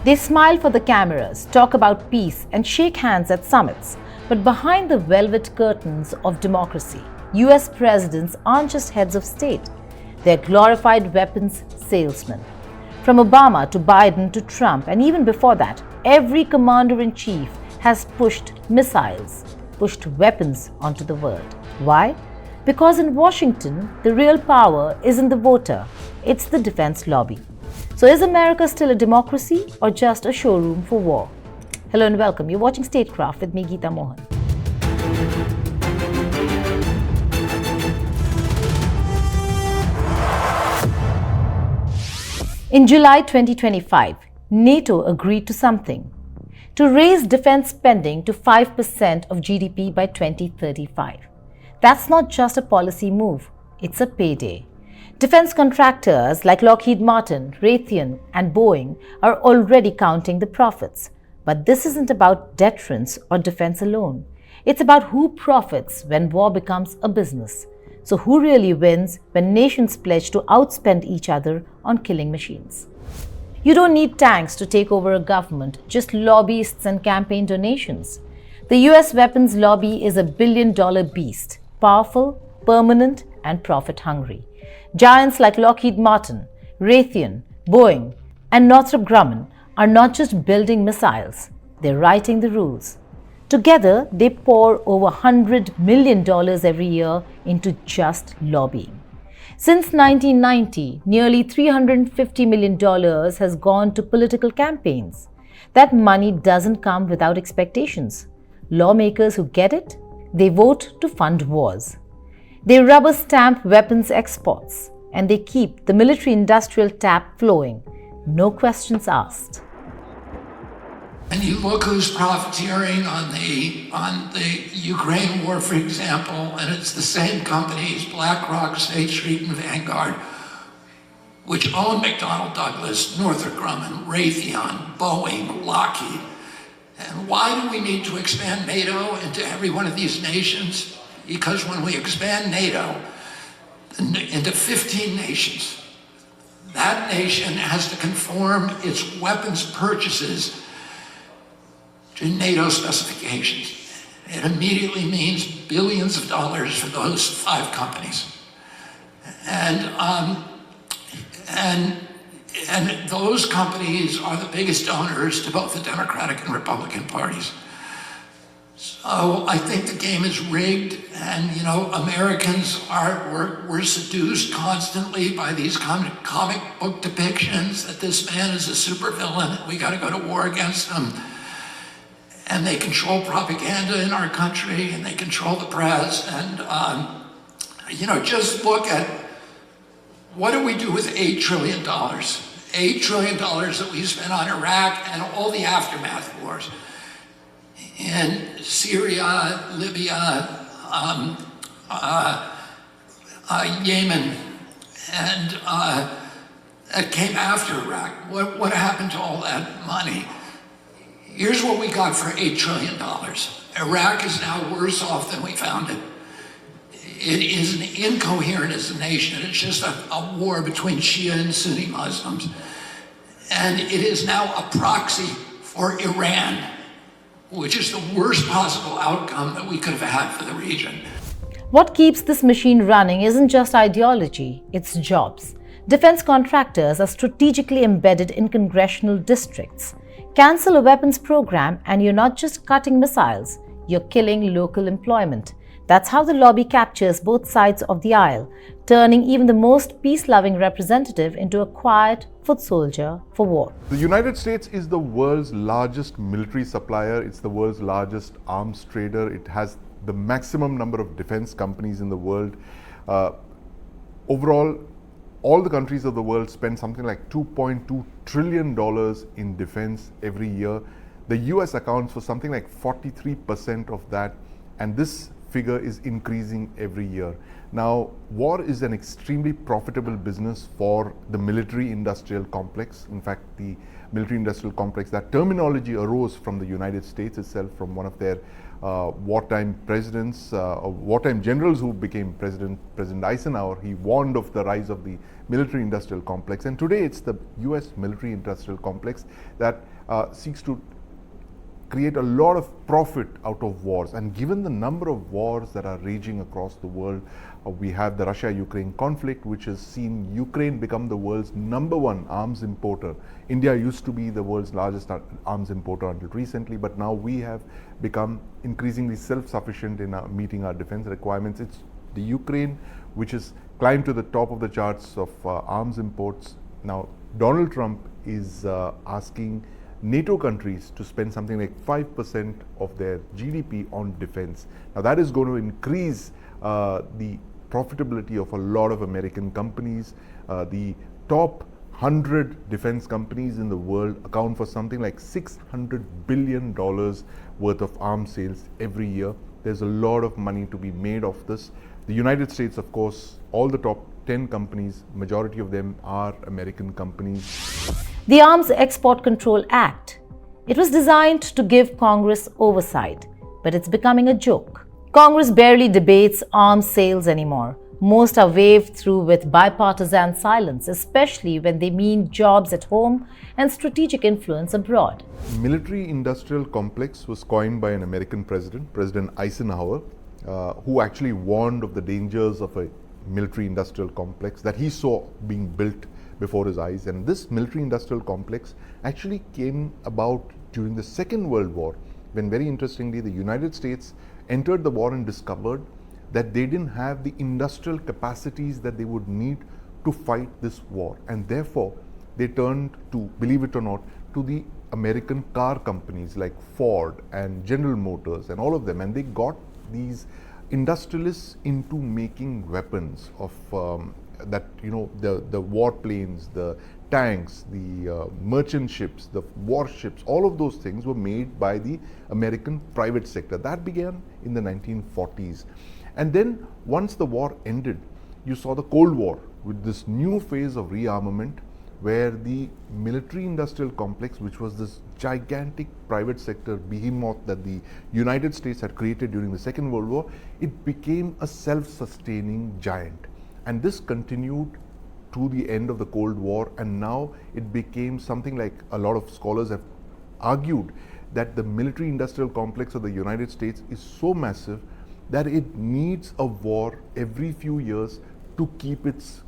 They smile for the cameras, talk about peace, and shake hands at summits. But behind the velvet curtains of democracy, US presidents aren't just heads of state. They're glorified weapons salesmen. From Obama to Biden to Trump, and even before that, every commander-in-chief has pushed missiles, pushed weapons onto the world. Why? Because in Washington, the real power isn't the voter, it's the defense lobby. So is America still a democracy or just a showroom for war? Hello and welcome. You're watching Statecraft with me, Geeta Mohan. In July 2025, NATO agreed to something: to raise defense spending to 5% of GDP by 2035. That's not just a policy move, it's a payday. Defense contractors like Lockheed Martin, Raytheon, and Boeing are already counting the profits. But this isn't about deterrence or defense alone. It's about who profits when war becomes a business. So who really wins when nations pledge to outspend each other on killing machines? You don't need tanks to take over a government, just lobbyists and campaign donations. The US weapons lobby is a billion-dollar beast, powerful, permanent, and profit-hungry. Giants like Lockheed Martin, Raytheon, Boeing, and Northrop Grumman are not just building missiles, they're writing the rules. Together, they pour over $100 million every year into just lobbying. Since 1990, nearly $350 million has gone to political campaigns. That money doesn't come without expectations. Lawmakers who get it, they vote to fund wars. They rubber stamp weapons exports, and they keep the military-industrial tap flowing. No questions asked. And you look who's profiteering on the Ukraine war, for example, and it's the same companies, BlackRock, State Street, and Vanguard, which own McDonnell Douglas, Northrop Grumman, Raytheon, Boeing, Lockheed. And why do we need to expand NATO into every one of these nations? Because when we expand NATO into 15 nations, that nation has to conform its weapons purchases to NATO specifications. It immediately means billions of dollars for those 5 companies. And those companies are the biggest donors to both the Democratic and Republican parties. So I think the game is rigged, and Americans were seduced constantly by these comic book depictions that this man is a supervillain and we got to go to war against him. And they control propaganda in our country, and they control the press. And just look at what do we do with $8 trillion? $8 trillion that we spent on Iraq and all the aftermath wars in Syria, Libya, Yemen, and that came after Iraq. What happened to all that money? Here's what we got for $8 trillion. Iraq is now worse off than we found it. It is incoherent as a nation. It's just a war between Shia and Sunni Muslims. And it is now a proxy for Iran, which is the worst possible outcome that we could have had for the region. What keeps this machine running isn't just ideology, it's jobs. Defense contractors are strategically embedded in congressional districts. Cancel a weapons program and you're not just cutting missiles, you're killing local employment. That's how the lobby captures both sides of the aisle, turning even the most peace-loving representative into a quiet foot soldier for war. The United States is the world's largest military supplier. It's the world's largest arms trader. It has the maximum number of defense companies in the world. Overall, all the countries of the world spend something like $2.2 trillion in defense every year. The US accounts for something like 43% of that, and this figure is increasing every year. Now, war is an extremely profitable business for the military-industrial complex. In fact, the military-industrial complex, that terminology arose from the United States itself, from one of their wartime presidents, or wartime generals who became President Eisenhower. He warned of the rise of the military-industrial complex, and today it's the US military-industrial complex that seeks to create a lot of profit out of wars. And given the number of wars that are raging across the world, we have the Russia-Ukraine conflict, which has seen Ukraine become the world's #1 arms importer. India used to be the world's largest arms importer until recently, but now we have become increasingly self-sufficient in meeting our defense requirements. It's the Ukraine which has climbed to the top of the charts of arms imports. Now, Donald Trump is asking NATO countries to spend something like 5% of their GDP on defense. Now, that is going to increase the profitability of a lot of American companies. The top 100 defense companies in the world account for something like $600 billion worth of arms sales every year. There's a lot of money to be made of this. The United States, of course, all the top 10 companies, majority of them are American companies. The Arms Export Control Act. It was designed to give Congress oversight, but it's becoming a joke. Congress barely debates arms sales anymore. Most are waved through with bipartisan silence, especially when they mean jobs at home and strategic influence abroad. Military-industrial complex was coined by an American president, President Eisenhower, who actually warned of the dangers of a military-industrial complex that he saw being built before his eyes. And this military-industrial complex actually came about during the Second World War, when very interestingly the United States entered the war and discovered that they didn't have the industrial capacities that they would need to fight this war. And therefore, they turned to, believe it or not, to the American car companies like Ford and General Motors and all of them. And they got these industrialists into making weapons of the warplanes, the tanks, the merchant ships, the warships. All of those things were made by the American private sector. That began in the 1940s. And then once the war ended, you saw the Cold War with this new phase of rearmament, where the military-industrial complex, which was this gigantic private sector behemoth that the United States had created during the Second World War, it became a self-sustaining giant. And this continued to the end of the Cold War, and now it became something like, a lot of scholars have argued that the military-industrial complex of the United States is so massive that it needs a war every few years to keep its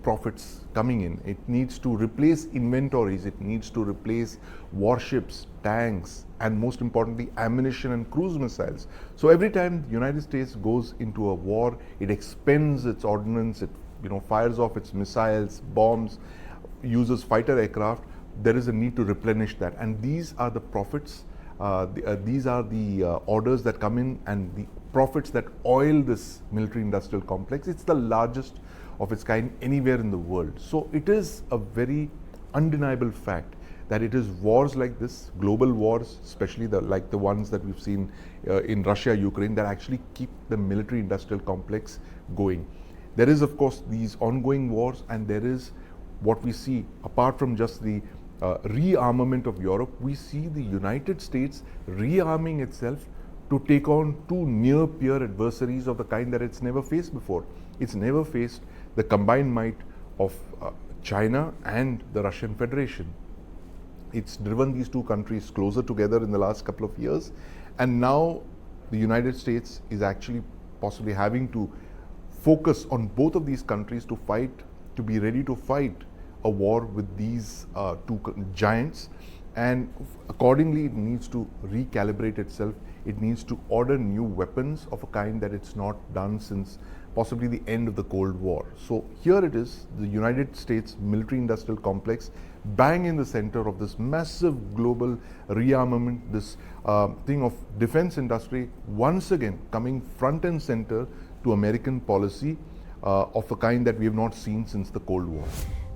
profits coming in. It needs to replace inventories, it needs to replace warships, tanks, and most importantly, ammunition and cruise missiles. So every time the United States goes into a war, it expends its ordnance, it fires off its missiles, bombs, uses fighter aircraft. There is a need to replenish that, and these are the profits. These are the orders that come in and the profits that oil this military-industrial complex. It's the largest of its kind anywhere in the world. So it is a very undeniable fact that it is wars like this, global wars, especially like the ones that we've seen in Russia, Ukraine, that actually keep the military-industrial complex going. There is, of course, these ongoing wars, and there is what we see, apart from just the rearmament of Europe, we see the United States rearming itself to take on two near-peer adversaries of the kind that it's never faced before. It's never faced the combined might of China and the Russian Federation. It's driven these two countries closer together in the last couple of years, and now the United States is actually possibly having to focus on both of these countries to fight, to be ready to fight a war with these two giants, and accordingly it needs to recalibrate itself. It needs to order new weapons of a kind that it's not done since possibly the end of the Cold War. So here it is, the United States military-industrial complex, bang in the center of this massive global rearmament, this thing of defense industry, once again coming front and center to American policy of a kind that we have not seen since the Cold War.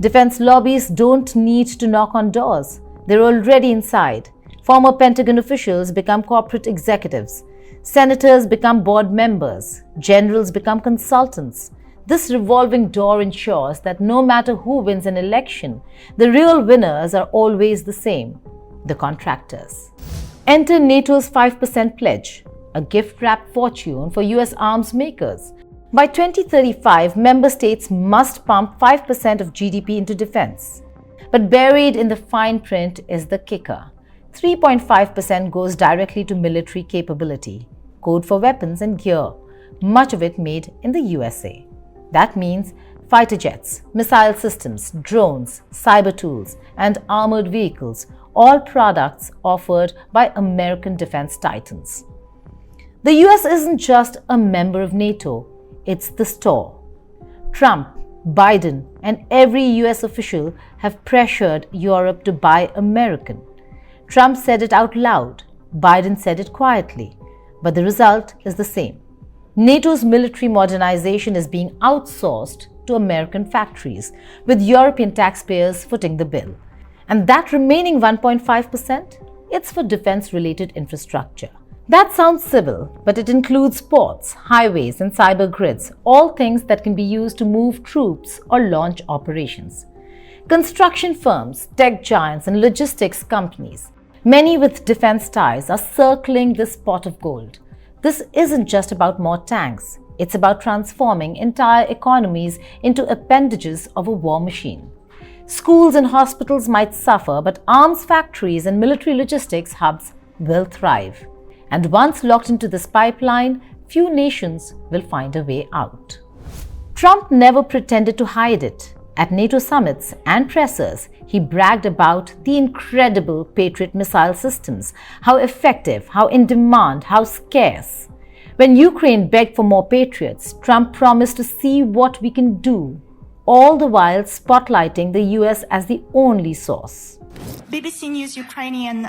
Defense lobbies don't need to knock on doors. They're already inside. Former Pentagon officials become corporate executives. Senators become board members. Generals become consultants. This revolving door ensures that no matter who wins an election, the real winners are always the same: the contractors. Enter NATO's 5% pledge, a gift-wrapped fortune for US arms makers. By 2035, member states must pump 5% of GDP into defense. But buried in the fine print is the kicker. 3.5% goes directly to military capability, code for weapons and gear, much of it made in the USA. That means fighter jets, missile systems, drones, cyber tools, and armored vehicles, all products offered by American defense titans. The US isn't just a member of NATO, it's the store. Trump, Biden, and every US official have pressured Europe to buy American. Trump said it out loud, Biden said it quietly, but the result is the same. NATO's military modernization is being outsourced to American factories, with European taxpayers footing the bill. And that remaining 1.5%, it's for defense-related infrastructure. That sounds civil, but it includes ports, highways, and cyber grids, all things that can be used to move troops or launch operations. Construction firms, tech giants, and logistics companies, many with defense ties, are circling this pot of gold. This isn't just about more tanks. It's about transforming entire economies into appendages of a war machine. Schools and hospitals might suffer, but arms factories and military logistics hubs will thrive. And once locked into this pipeline, few nations will find a way out. Trump never pretended to hide it. At NATO summits and pressers, he bragged about the incredible Patriot missile systems, how effective, how in demand, how scarce. When Ukraine begged for more Patriots, Trump promised to see what we can do, all the while spotlighting the US as the only source. BBC News Ukrainian.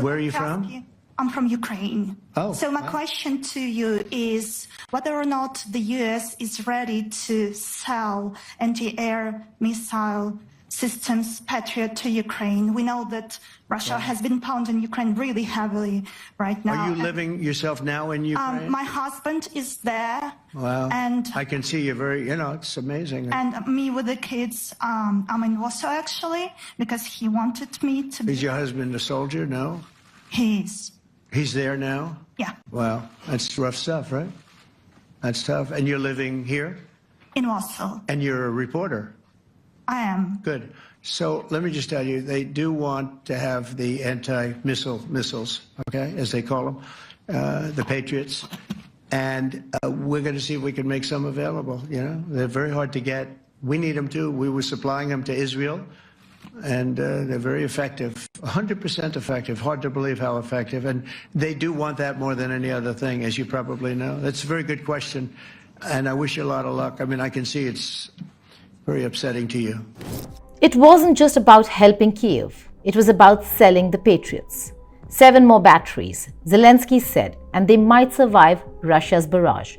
Where are you from? I'm from Ukraine. Oh, so my question to you is whether or not the US is ready to sell anti-air missile systems Patriot to Ukraine. We know that Russia has been pounding Ukraine really heavily right now. Are you living yourself now in Ukraine? My husband is there. Wow. And I can see you're very, it's amazing. And me with the kids, I'm in Warsaw actually, because he wanted me to be. Is your husband a soldier? No? He is. He's there now? Yeah. Wow. That's rough stuff, right? That's tough. And you're living here? In Warsaw. And you're a reporter? I am. Good. So let me just tell you, they do want to have the missiles, okay, as they call them, the Patriots. And we're going to see if we can make some available, They're very hard to get. We need them too. We were supplying them to Israel. And they're very effective, 100% effective. Hard to believe how effective. And they do want that more than any other thing, as you probably know. That's a very good question. And I wish you a lot of luck. I mean, I can see it's very upsetting to you. It wasn't just about helping Kiev. It was about selling the Patriots. 7 more batteries, Zelensky said, and they might survive Russia's barrage.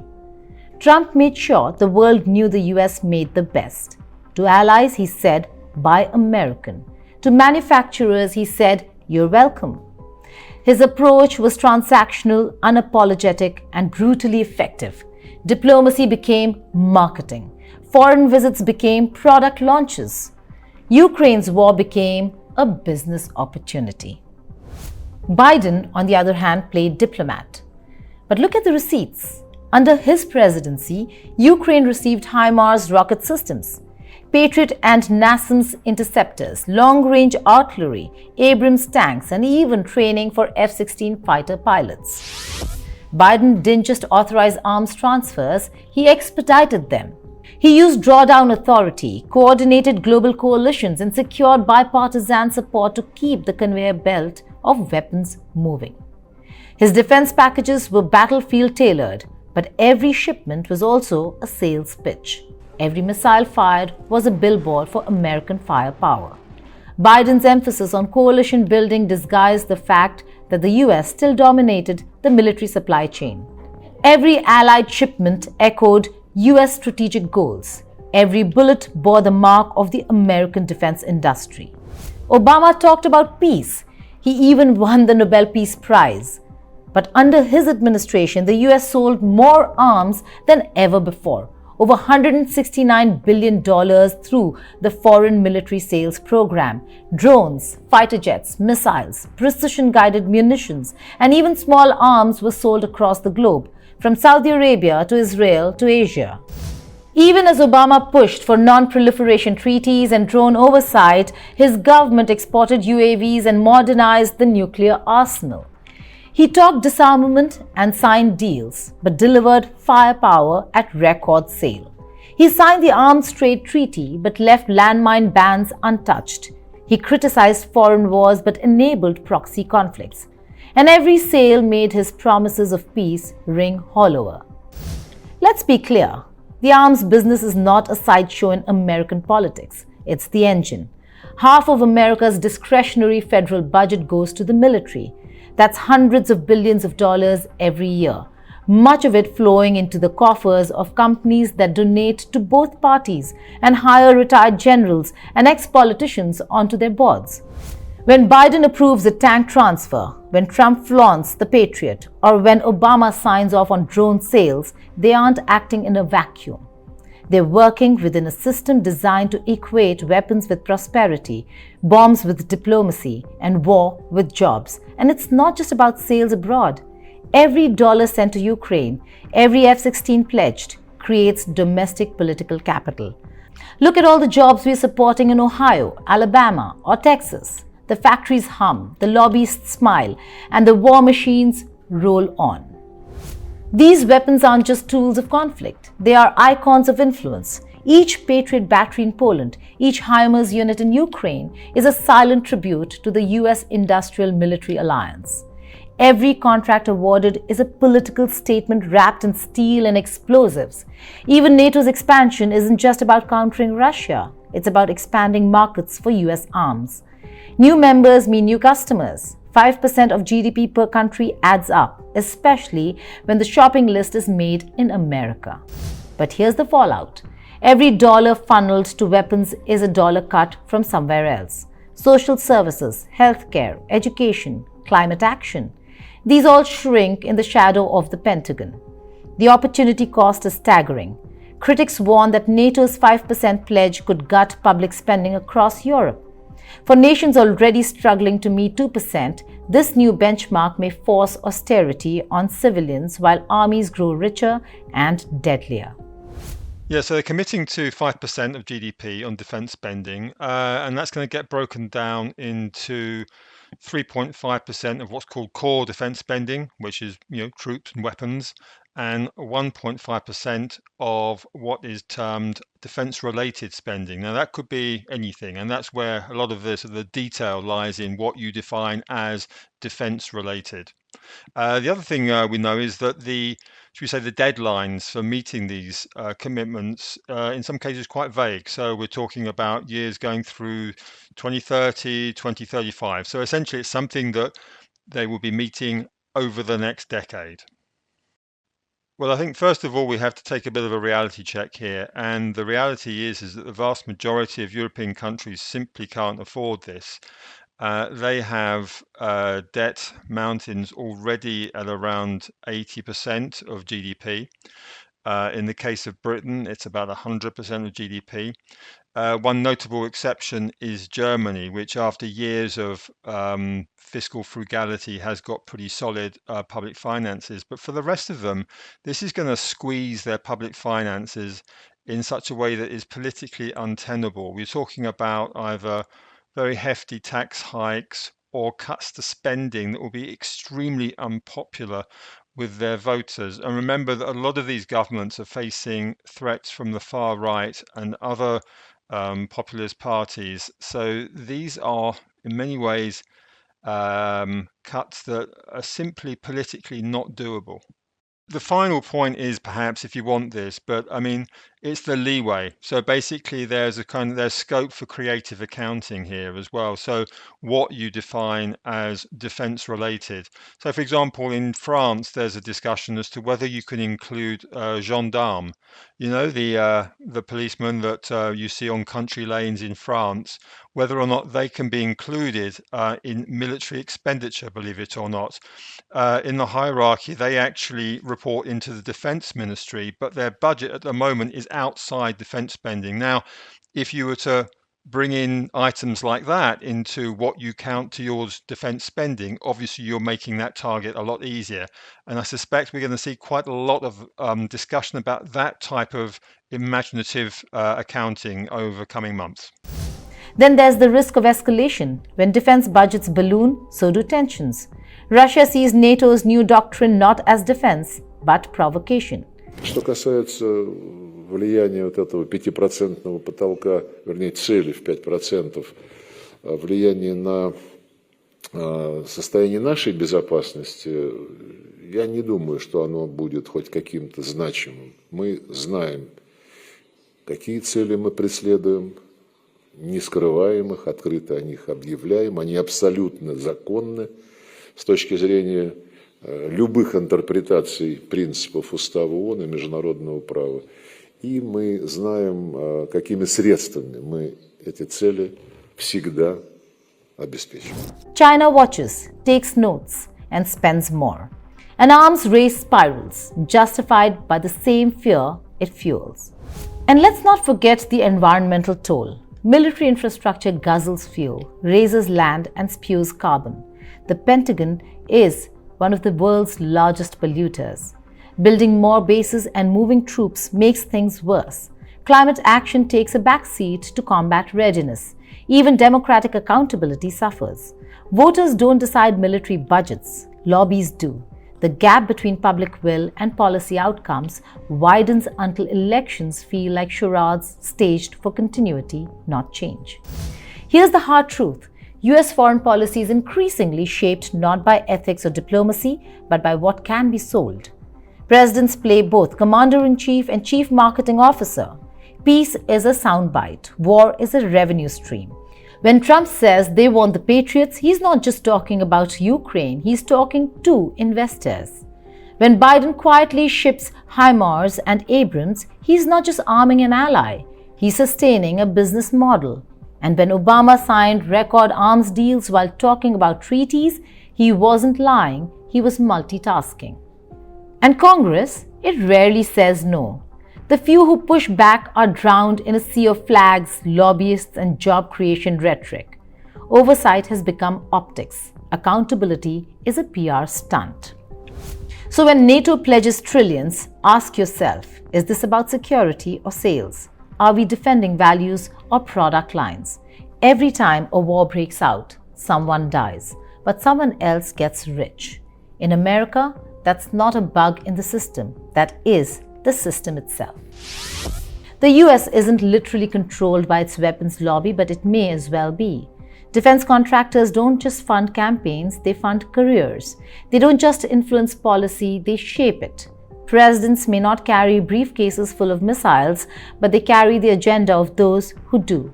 Trump made sure the world knew the US made the best. To allies, he said, buy American. To manufacturers, he said, you're welcome. His approach was transactional, unapologetic, and brutally effective. Diplomacy became marketing. Foreign visits became product launches. Ukraine's war became a business opportunity. Biden, on the other hand, played diplomat. But look at the receipts. Under his presidency, Ukraine received HIMARS rocket systems, Patriot and NASAMS interceptors, long-range artillery, Abrams tanks, and even training for F-16 fighter pilots. Biden didn't just authorize arms transfers, he expedited them. He used drawdown authority, coordinated global coalitions, and secured bipartisan support to keep the conveyor belt of weapons moving. His defense packages were battlefield-tailored, but every shipment was also a sales pitch. Every missile fired was a billboard for American firepower. Biden's emphasis on coalition building disguised the fact that the US still dominated the military supply chain. Every allied shipment echoed US strategic goals. Every bullet bore the mark of the American defense industry. Obama talked about peace. He even won the Nobel Peace Prize. But under his administration, the US sold more arms than ever before. Over $169 billion through the Foreign Military Sales Program. Drones, fighter jets, missiles, precision-guided munitions, and even small arms were sold across the globe, from Saudi Arabia to Israel to Asia. Even as Obama pushed for non-proliferation treaties and drone oversight, his government exported UAVs and modernized the nuclear arsenal. He talked disarmament and signed deals, but delivered firepower at record sale. He signed the Arms Trade Treaty, but left landmine bans untouched. He criticized foreign wars, but enabled proxy conflicts. And every sale made his promises of peace ring hollower. Let's be clear. The arms business is not a sideshow in American politics. It's the engine. Half of America's discretionary federal budget goes to the military. That's hundreds of billions of dollars every year, much of it flowing into the coffers of companies that donate to both parties and hire retired generals and ex-politicians onto their boards. When Biden approves a tank transfer, when Trump flaunts the Patriot, or when Obama signs off on drone sales, they aren't acting in a vacuum. They're working within a system designed to equate weapons with prosperity, bombs with diplomacy, and war with jobs. And it's not just about sales abroad. Every dollar sent to Ukraine, every F-16 pledged, creates domestic political capital. Look at all the jobs we're supporting in Ohio, Alabama, or Texas. The factories hum, the lobbyists smile, and the war machines roll on. These weapons aren't just tools of conflict. They are icons of influence. Each Patriot battery in Poland, each HIMARS unit in Ukraine is a silent tribute to the US industrial military alliance. Every contract awarded is a political statement wrapped in steel and explosives. Even NATO's expansion isn't just about countering Russia. It's about expanding markets for US arms. New members mean new customers. 5% of GDP per country adds up, especially when the shopping list is made in America. But here's the fallout. Every dollar funneled to weapons is a dollar cut from somewhere else. Social services, healthcare, education, climate action. These all shrink in the shadow of the Pentagon. The opportunity cost is staggering. Critics warn that NATO's 5% pledge could gut public spending across Europe. For nations already struggling to meet 2%, this new benchmark may force austerity on civilians while armies grow richer and deadlier. Yeah, so they're committing to 5% of GDP on defense spending, and that's going to get broken down into 3.5% of what's called core defense spending, which is, troops and weapons, and 1.5% of what is termed defense-related spending. Now, that could be anything, and that's where a lot of the detail lies in what you define as defense-related. The other thing we know is that the deadlines for meeting these commitments in some cases quite vague. So we're talking about years going through 2030, 2035. So essentially it's something that they will be meeting over the next decade. Well, I think first of all, we have to take a bit of a reality check here. And the reality is that the vast majority of European countries simply can't afford this. They have debt mountains already at around 80% of GDP. In the case of Britain, it's about 100% of GDP. One notable exception is Germany, which after years of fiscal frugality has got pretty solid public finances. But for the rest of them, this is going to squeeze their public finances in such a way that is politically untenable. We're talking about either very hefty tax hikes or cuts to spending that will be extremely unpopular with their voters. And remember that a lot of these governments are facing threats from the far right and other populist parties. So these are in many ways cuts that are simply politically not doable. The final point is perhaps if you want this, but I mean, it's the leeway. So basically there's scope for creative accounting here as well. So what you define as defense related. So for example, in France, there's a discussion as to whether you can include gendarmes, the policemen that you see on country lanes in France, whether or not they can be included in military expenditure, believe it or not. In the hierarchy, they actually report into the defense ministry, but their budget at the moment is outside defense spending. Now, if you were to bring in items like that into what you count to your defense spending, obviously you're making that target a lot easier. And I suspect we're going to see quite a lot of discussion about that type of imaginative accounting over coming months. Then there's the risk of escalation. When defense budgets balloon, so do tensions. Russia sees NATO's new doctrine not as defense, but provocation. Что касается влияния вот этого 5% потолка, вернее цели в 5%, влияние на состояние нашей безопасности, я не думаю, что оно будет хоть каким-то значимым. Мы знаем, какие цели мы преследуем, не скрываем их, открыто о них объявляем, они абсолютно законны с точки зрения любых интерпретаций принципов Устава ООН и международного права. И мы знаем, какими средствами мы эти цели всегда обеспечиваем. China watches, takes notes, and spends more. An arms race spirals, justified by the same fear it fuels. And let's not forget the environmental toll. Military infrastructure guzzles fuel, raises land, and spews carbon. The Pentagon is one of the world's largest polluters. Building more bases and moving troops makes things worse. Climate action takes a backseat to combat readiness. Even democratic accountability suffers. Voters don't decide military budgets, lobbies do. The gap between public will and policy outcomes widens until elections feel like charades staged for continuity, not change. Here's the hard truth. US foreign policy is increasingly shaped not by ethics or diplomacy, but by what can be sold. Presidents play both commander-in-chief and chief marketing officer. Peace is a soundbite. War is a revenue stream. When Trump says they want the Patriots, he's not just talking about Ukraine, he's talking to investors. When Biden quietly ships HIMARS and Abrams, he's not just arming an ally, he's sustaining a business model. And when Obama signed record arms deals while talking about treaties, he wasn't lying, he was multitasking. And Congress, it rarely says no. The few who push back are drowned in a sea of flags, lobbyists, and job creation rhetoric. Oversight has become optics. Accountability is a PR stunt. So when NATO pledges trillions, ask yourself, is this about security or sales? Are we defending values or product lines? Every time a war breaks out, someone dies, but someone else gets rich. In America, that's not a bug in the system. That is the system itself. The US isn't literally controlled by its weapons lobby, but it may as well be. Defense contractors don't just fund campaigns, they fund careers. They don't just influence policy, they shape it. Presidents may not carry briefcases full of missiles, but they carry the agenda of those who do.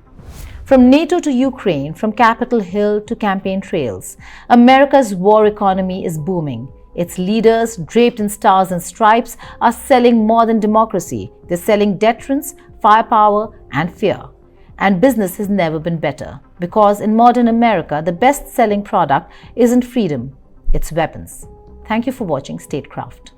From NATO to Ukraine, from Capitol Hill to campaign trails, America's war economy is booming. Its leaders, draped in stars and stripes, are selling more than democracy. They're selling deterrence, firepower, and fear. And business has never been better, because in modern America, the best-selling product isn't freedom, it's weapons. Thank you for watching Statecraft.